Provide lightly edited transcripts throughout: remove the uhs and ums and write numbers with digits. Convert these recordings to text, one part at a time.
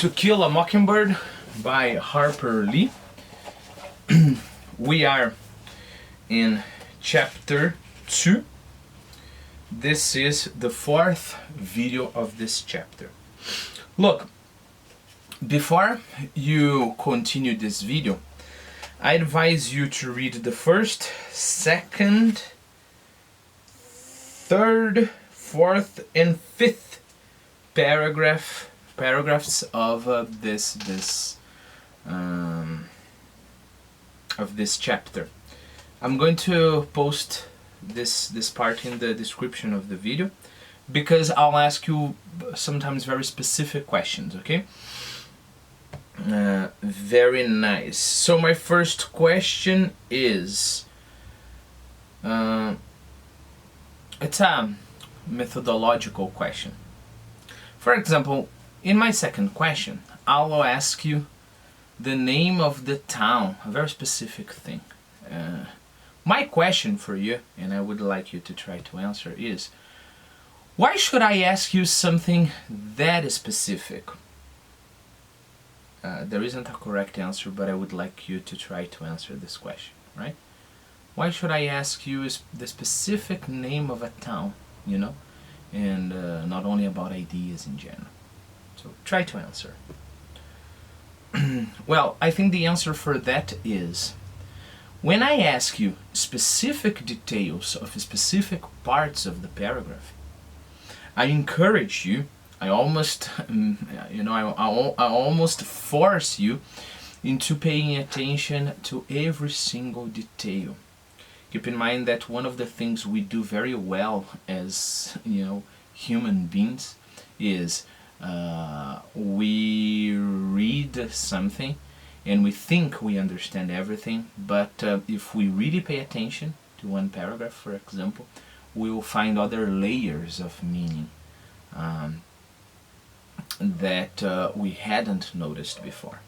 To Kill a Mockingbird by Harper Lee. We are in chapter 2. This is the 4th video of this chapter. Look, before you continue this video, I advise you to read the first, second, third, fourth, and fifth paragraphs of this chapter. I'm going to post this part in the description of the video because I'll ask you sometimes very specific questions, okay? Very nice. So my first question is, it's a methodological question. For example, in my second question, I'll ask you the name of the town, a very specific thing. My question for you, and I would like you to try to answer, is why should I ask you something that specific? There isn't a correct answer, but I would like you to try to answer this question, right? Why should I ask you the specific name of a town, you know, and not only about ideas in general? So try to answer. Well, I think the answer for that is, when I ask you specific details of specific parts of the paragraph, I encourage you, I almost, I almost force you into paying attention to every single detail. Keep in mind that one of the things we do very well as, human beings is we read something and we think we understand everything, but if we really pay attention to one paragraph, for example, we will find other layers of meaning that we hadn't noticed before.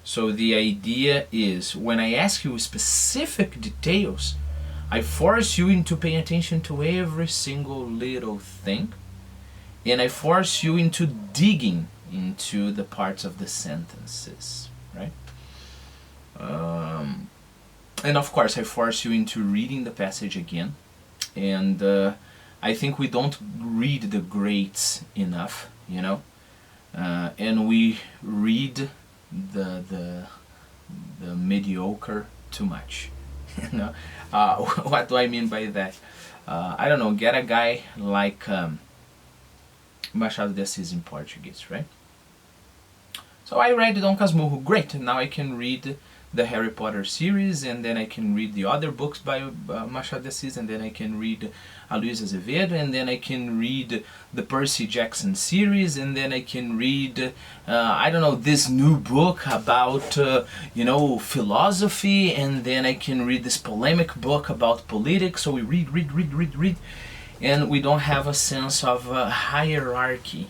So the idea is, when I ask you specific details, I force you into paying attention to every single little thing, and I force you into digging into the parts of the sentences, right? And of course I force you into reading the passage again, and I think we don't read the greats enough, and we read the mediocre too much. What do I mean by that? I don't know, get a guy like Machado de Assis in Portuguese, right? So I read Dom Casmurro, great, now I can read the Harry Potter series, and then I can read the other books by Machado de Assis, and then I can read Luis Azevedo, and then I can read the Percy Jackson series, and then I can read, I don't know, this new book about, philosophy, and then I can read this polemic book about politics. So we read, and we don't have a sense of hierarchy,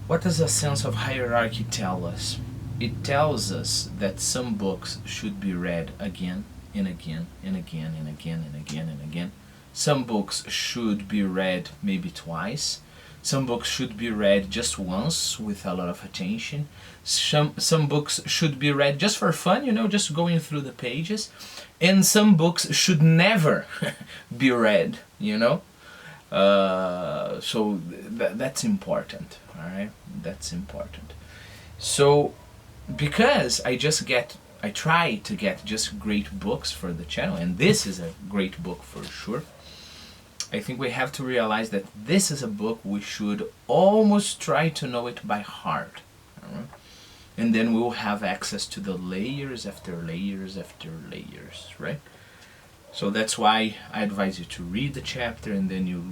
What does a sense of hierarchy tell us? It tells us that some books should be read again and again and again and again and again and again. Some books should be read maybe twice. Some books should be read just once with a lot of attention. Some books should be read just for fun, just going through the pages. And some books should never be read, So that's important, alright? That's important. So, because I try to get just great books for the channel, and this is a great book for sure, I think we have to realize that this is a book we should almost try to know it by heart. And then we will have access to the layers after layers after layers, right? So that's why I advise you to read the chapter, and then you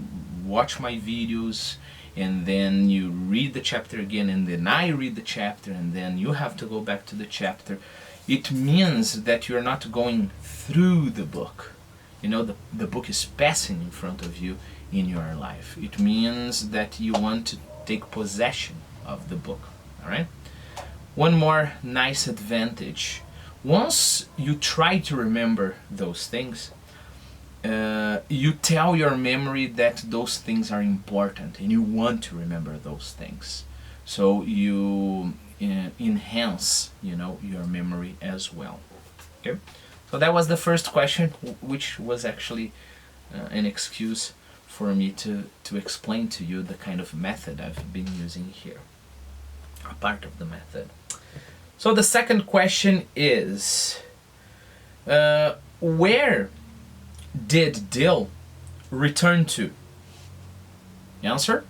watch my videos, and then you read the chapter again, and then I read the chapter, and then you have to go back to the chapter. It means that you're not going through the book. The book is passing in front of you in your life. It means that you want to take possession of the book, all right? One more nice advantage. Once you try to remember those things, you tell your memory that those things are important and you want to remember those things. so you enhance, you know, your memory as well. Okay, so that was the first question, which was actually an excuse for me to explain to you the kind of method I've been using here, a part of the method. So the second question is, where did Dill return to? Answer: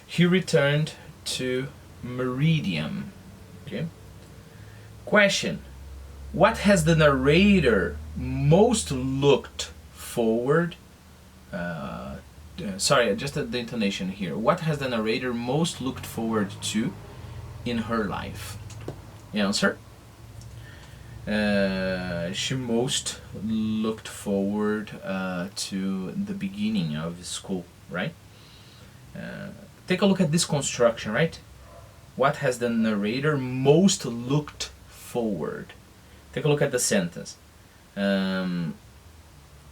he returned to Meridian. Okay. Question: what has the narrator most looked forward? Sorry, just the intonation here. What has the narrator most looked forward to in her life? Answer: she most looked forward to the beginning of school, right? Take a look at this construction, right? What has the narrator most looked forward? Take a look at the sentence.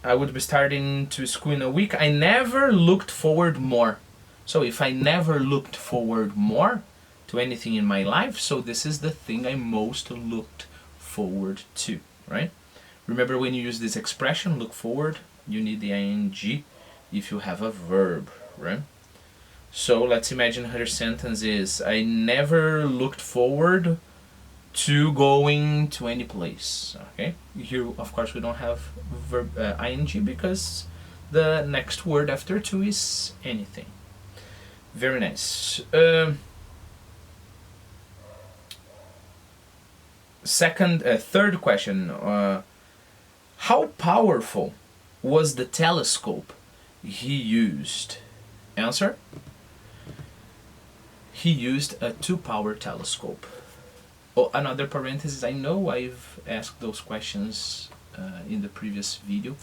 I would be starting to school in a week. I never looked forward more. So if I never looked forward more to anything in my life, so this is the thing I most looked forward to, right? Remember, when you use this expression, look forward, you need the ing if you have a verb, right? So let's imagine her sentence is, I never looked forward to going to any place. Okay, here of course we don't have verb ing because the next word after to is anything. Very nice. Third question. How powerful was the telescope he used? Answer: he used a 2-power telescope. Oh, another parenthesis, I know I've asked those questions in the previous video,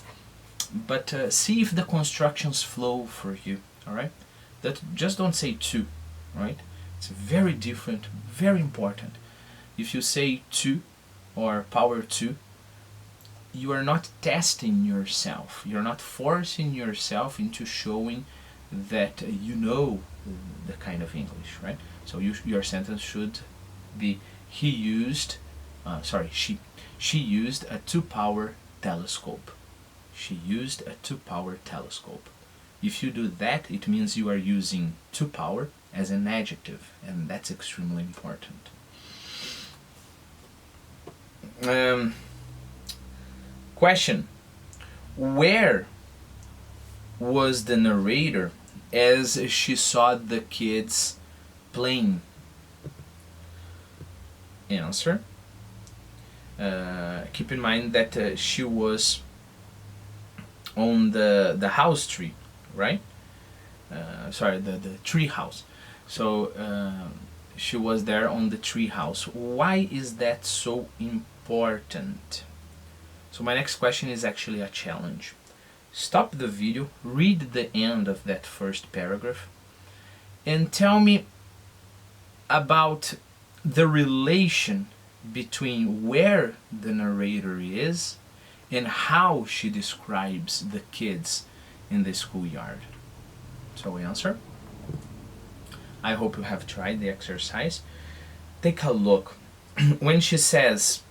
but see if the constructions flow for you, alright? That just don't say 2, right? It's very different, very important. If you say 2 or power 2, you are not testing yourself, you're not forcing yourself into showing that you know the kind of English, right? So your sentence should be, he used, she used a 2-power telescope. She used a 2-power telescope. If you do that, it means you are using 2-power as an adjective, and that's extremely important. Question: where was the narrator as she saw the kids playing? Answer: keep in mind that she was on the house tree, right? The tree house. So she was there on the tree house. Why is that so important? So my next question is actually a challenge. Stop the video, read the end of that first paragraph, and tell me about the relation between where the narrator is and how she describes the kids in the schoolyard. So answer. I hope you have tried the exercise. Take a look. When she says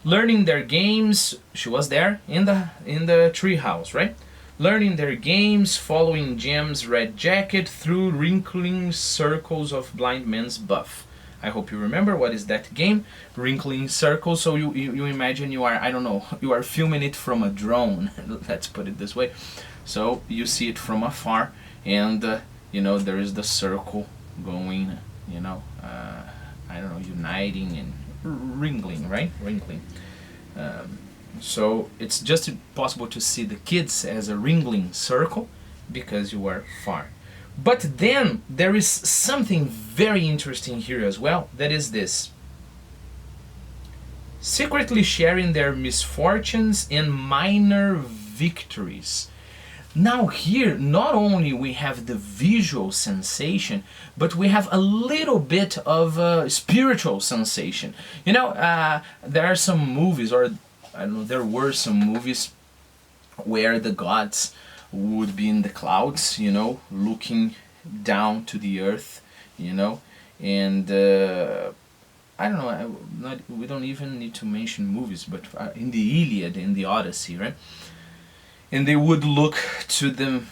learning their games, she was there in the tree house, right? Learning their games, following Jem's red jacket through wrinkling circles of blind man's buff. I hope you remember what is that game, wrinkling circles. So you imagine you are, I don't know, you are filming it from a drone. Let's put it this way. So you see it from afar, and you know, there is the circle going, you know, I don't know, uniting and wrinkling, right? Wrinkling. So it's just possible to see the kids as a wrinkling circle because you are far. But then there is something very interesting here as well. That is this: secretly sharing their misfortunes and minor victories. Now here, not only we have the visual sensation, but we have a little bit of spiritual sensation. You know, there are some movies, or I don't know, there were some movies where the gods would be in the clouds, you know, looking down to the earth, you know, and I don't know. We don't even need to mention movies, but in the Iliad and the Odyssey, right? And they would look to the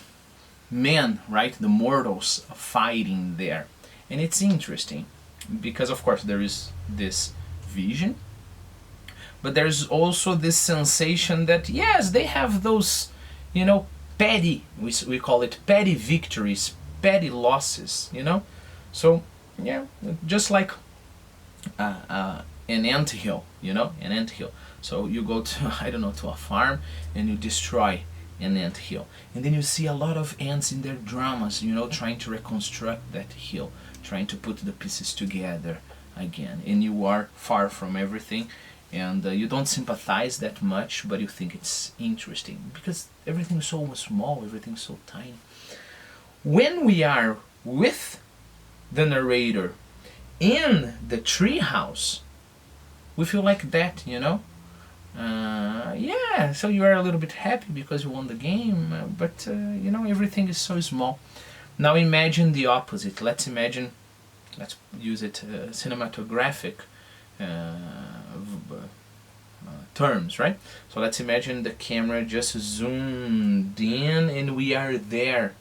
men, right, the mortals fighting there, and it's interesting because, of course, there is this vision, but there's also this sensation that yes, they have those, you know, petty. We call it petty victories, petty losses, you know. So yeah, just like an anthill, you know, an anthill. So you go to, I don't know, to a farm and you destroy an anthill, and then you see a lot of ants in their dramas, you know, trying to reconstruct that hill, trying to put the pieces together again, and you are far from everything, and you don't sympathize that much, but you think it's interesting because everything's so small, everything's so tiny. When we are with the narrator in the treehouse, we feel like that, you know. Yeah, so you are a little bit happy because you won the game, but you know, everything is so small. Now imagine the opposite. Let's use it cinematographic terms, right? So let's imagine the camera just zoomed in and we are there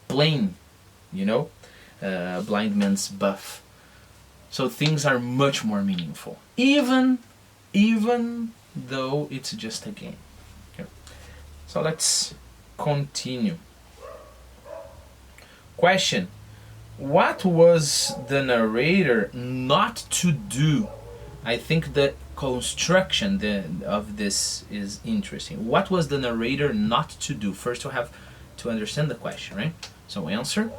playing, you know, blind man's buff. So things are much more meaningful, even though it's just a game. Okay. So let's continue. Question: what was the narrator not to do? I think the construction of this is interesting. What was the narrator not to do? First, you have to understand the question, right? So answer.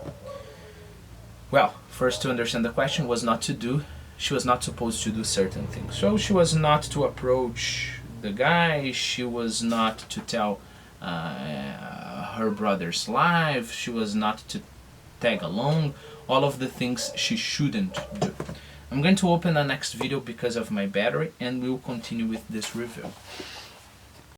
Well, first, to understand the question was not to do. She was not supposed to do certain things. So she was not to approach the guy. She was not to tell her brother's life. She was not to tag along. All of the things she shouldn't do. I'm going to open the next video because of my battery, and we'll continue with this review.